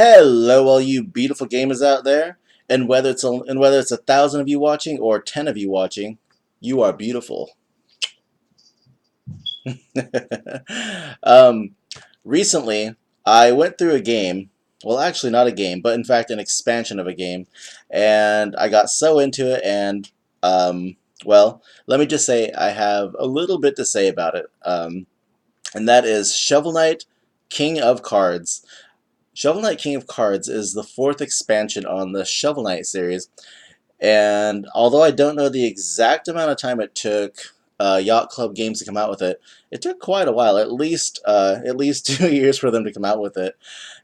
Hello, all you beautiful gamers out there, and whether it's 1,000 of you watching or 10 of you watching, you are beautiful. um, Recently, I went through a game. Well, actually, not a game, but in fact, an expansion of a game, and I got so into it. And well, let me just say I have a little bit to say about it, and that is Shovel Knight, King of Cards. Shovel Knight King of Cards is the fourth expansion on the Shovel Knight series, and although I don't know the exact amount of time it took Yacht Club Games to come out with it, it took quite a while, at least 2 years for them to come out with it.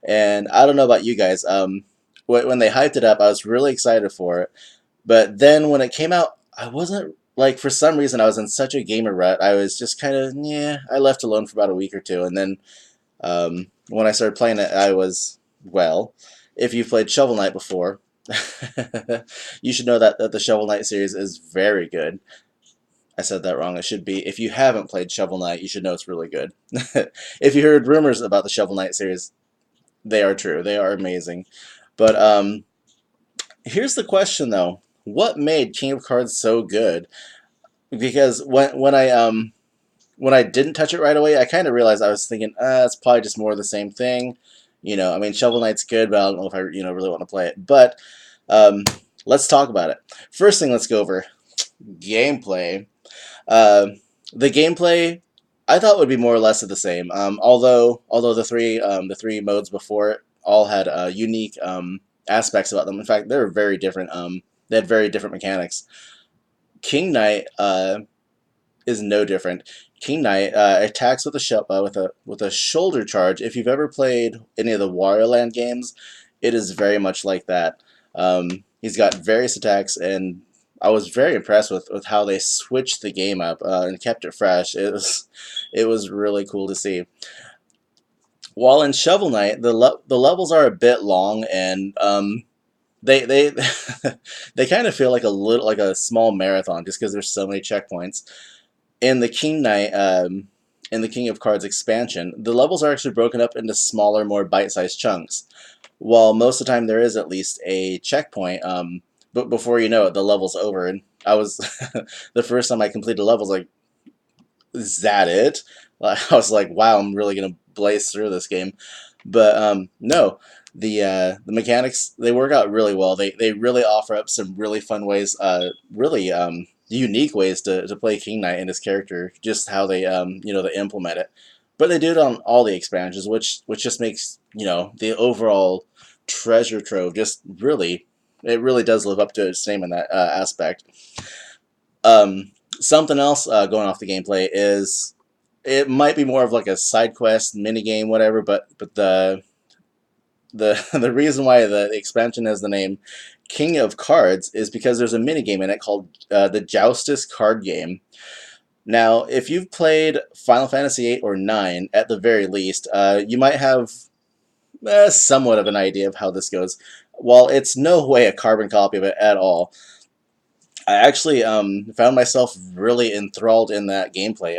And I don't know about you guys, when they hyped it up, I was really excited for it, but then when it came out, I wasn't like for some reason I was in such a gamer rut. I was just kind of yeah. I left alone for about a week or two, and then when I started playing it, I was, well, if you've played Shovel Knight before, you should know that the Shovel Knight series is very good. I said that wrong. It should be, if you haven't played Shovel Knight, you should know it's really good. If you heard rumors about the Shovel Knight series, they are true. They are amazing. But here's the question, though. What made King of Cards so good? Because when I didn't touch it right away, I kind of realized I was thinking, it's probably just more of the same thing. I mean, Shovel Knight's good, but I don't know if I really want to play it. But um, let's talk about it. First thing, let's go over gameplay. Uh, the gameplay I thought would be more or less of the same. Although the three modes before it all had unique aspects about them. In fact, they were very different. They had very different mechanics. King Knight is no different. King Knight attacks with a shoulder charge. If you've ever played any of the Wario Land games, it is very much like that. He's got various attacks, and I was very impressed with how they switched the game up and kept it fresh. It was really cool to see. While in Shovel Knight, the levels are a bit long, and they they kind of feel like a small marathon just because there's so many checkpoints. In the King Knight, in the King of Cards expansion, the levels are actually broken up into smaller, more bite-sized chunks. While most of the time there is at least a checkpoint, but before you know it, the level's over. And I was the first time I completed a level, I was like, "Is that it?" I was like, "Wow, I'm really gonna blaze through this game." But no, the mechanics, they work out really well. They really offer up some really fun ways, really unique ways to play King Knight and his character. Just how they implement it, but they do it on all the expansions, which just makes the overall treasure trove just really, it really does live up to its name in that aspect. Something else going off the gameplay is it might be more of like a side quest mini game, whatever, but the reason why the expansion has the name King of Cards is because there's a mini game in it called the Joustus card game. Now, if you've played Final Fantasy 8 or 9, at the very least, you might have somewhat of an idea of how this goes. While it's no way a carbon copy of it at all, I actually found myself really enthralled in that gameplay.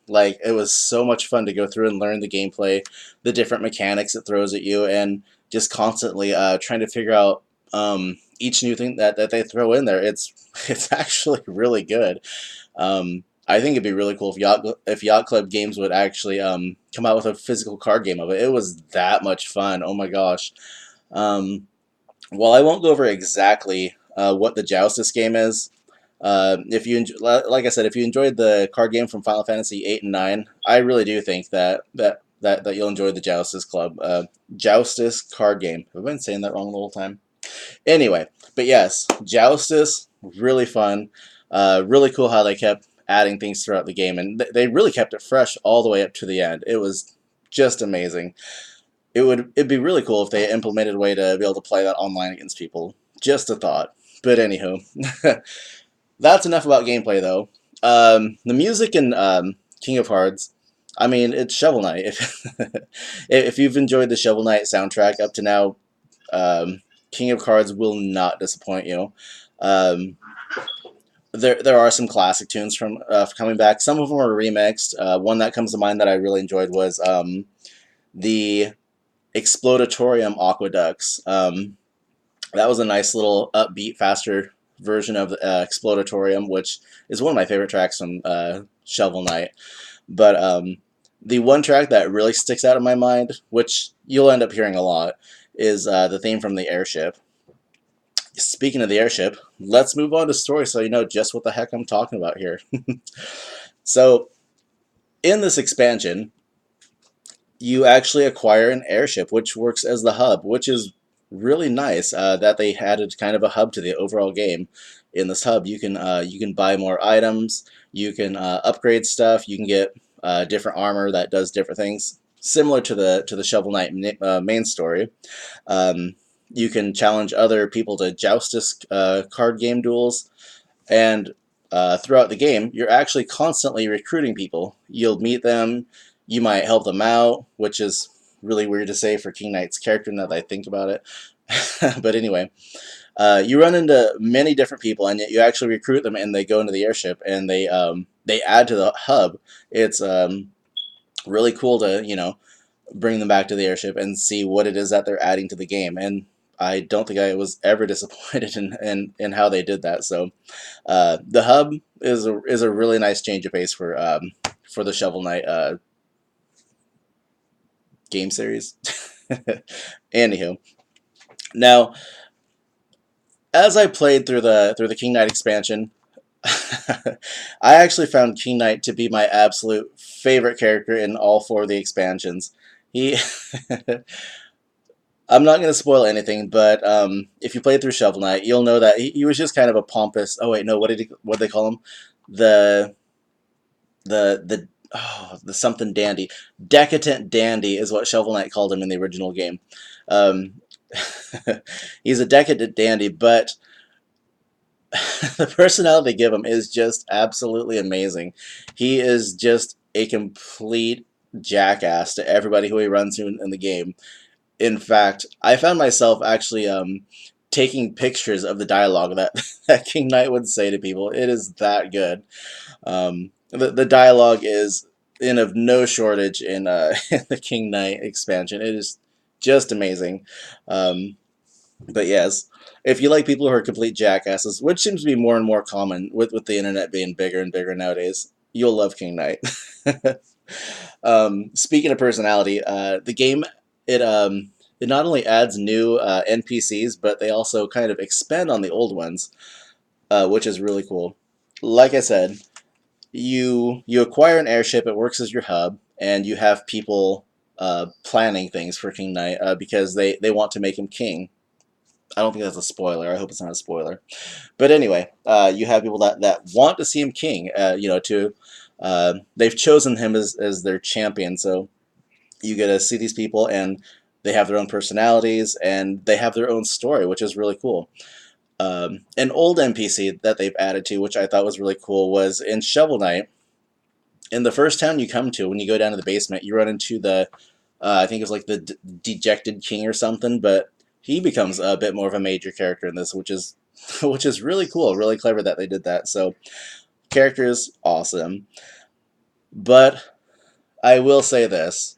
Like, it was so much fun to go through and learn the gameplay, the different mechanics it throws at you, and just constantly trying to figure out each new thing that they throw in there. It's actually really good. I think it'd be really cool if Yacht Club Games would actually come out with a physical card game of it. It was that much fun. Oh my gosh. Um, well, I won't go over exactly what the Joustus game is. If you like I said, if you enjoyed the card game from Final Fantasy 8 and 9, I really do think that you'll enjoy the Joustus Club. Joustus card game. Have I been saying that wrong the whole time? Anyway, but yes, Joustus, really fun. Really cool how they kept adding things throughout the game, and they really kept it fresh all the way up to the end. It was just amazing. It'd be really cool if they implemented a way to be able to play that online against people. Just a thought. But anywho, that's enough about gameplay though. The music in King of Hearts, I mean, it's Shovel Knight. If you've enjoyed the Shovel Knight soundtrack up to now, King of Cards will not disappoint you. Um, there are some classic tunes from coming back. Some of them are remixed. One that comes to mind that I really enjoyed was the Explodatorium Aqueducts. That was a nice little upbeat, faster version of Explodatorium, which is one of my favorite tracks from Shovel Knight. But the one track that really sticks out in my mind, which you'll end up hearing a lot, is the theme from the airship. Speaking of the airship, let's move on to story so you know just what the heck I'm talking about here. So, in this expansion, you actually acquire an airship, which works as the hub, which is really nice that they added kind of a hub to the overall game. In this hub, you can buy more items, you can upgrade stuff, you can get different armor that does different things, similar to the Shovel Knight main story. Um, you can challenge other people to Joustus card game duels, and throughout the game, you're actually constantly recruiting people. You'll meet them, you might help them out, which is really weird to say for King Knight's character now that I think about it. But anyway, you run into many different people, and yet you actually recruit them, and they go into the airship, and they add to the hub. It's really cool to bring them back to the airship and see what it is that they're adding to the game. And I don't think I was ever disappointed in how they did that. So the hub is a really nice change of pace for the Shovel Knight game series. Anywho, now as I played through the King Knight expansion, I actually found King Knight to be my absolute favorite character in all four of the expansions. He I'm not going to spoil anything, but if you played through Shovel Knight, you'll know that he was just kind of a pompous. Oh wait, no, what did they call him? The the something dandy, decadent dandy is what Shovel Knight called him in the original game. Um, he's a decadent dandy, but the personality they give him is just absolutely amazing. He is just a complete jackass to everybody who he runs into in the game. In fact, I found myself actually taking pictures of the dialogue that, that King Knight would say to people. It is that good. The dialogue is in of no shortage in, in the King Knight expansion. It is just amazing. Um, but yes, if you like people who are complete jackasses, which seems to be more and more common with the internet being bigger and bigger nowadays, you'll love King Knight. Speaking of personality, the game it it not only adds new NPCs, but they also kind of expand on the old ones, which is really cool. Like I said, you acquire an airship. It works as your hub, and you have people planning things for King Knight because they want to make him king. I don't think that's a spoiler. I hope it's not a spoiler. But anyway, you have people that want to see him king. They've chosen him as their champion. So you get to see these people, and they have their own personalities, and they have their own story, which is really cool. An old NPC that they've added to, which I thought was really cool, was in Shovel Knight. In the first town you come to, when you go down to the basement, you run into the, I think it's like the Dejected King or something, but he becomes a bit more of a major character in this, which is which is really cool, really clever that they did that. So character is awesome, but I will say this: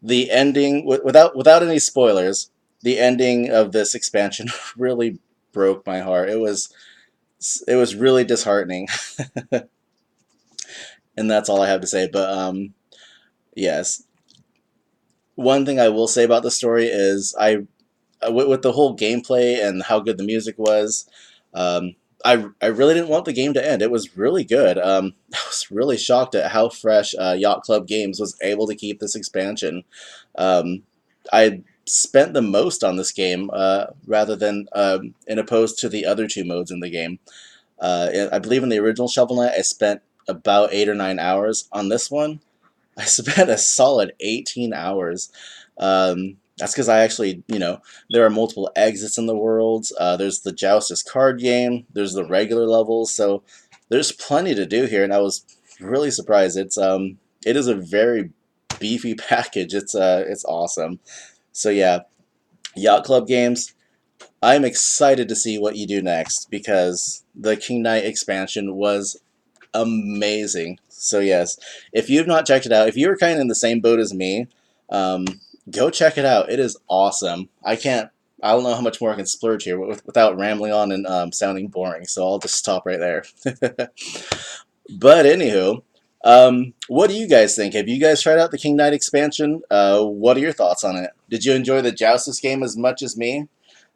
the ending, without any spoilers, the ending of this expansion really broke my heart. It was really disheartening, and that's all I have to say. But yes, one thing I will say about the story is with the whole gameplay and how good the music was, um, I really didn't want the game to end. It was really good. I was really shocked at how fresh Yacht Club Games was able to keep this expansion. Um, I spent the most on this game rather than in opposed to the other two modes in the game. I believe in the original Shovel Knight, I spent about 8 or 9 hours. On this one, I spent a solid 18 hours. That's because I actually, there are multiple exits in the world. There's the Joustus card game. There's the regular levels. So there's plenty to do here, and I was really surprised. It is a very beefy package. It's awesome. So yeah, Yacht Club Games. I'm excited to see what you do next because the King Knight expansion was amazing. So yes, if you've not checked it out, if you were kind of in the same boat as me, um, Go check it out. It is awesome. I don't know how much more I can splurge here without rambling on and sounding boring, so I'll just stop right there. But anywho, what do you guys think? Have you guys tried out the King Knight expansion? What are your thoughts on it? Did you enjoy the Joustus game as much as me?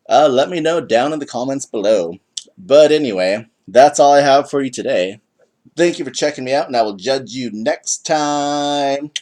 Let me know down in the comments below. But anyway, that's all I have for you today. Thank you for checking me out, and I will judge you next time.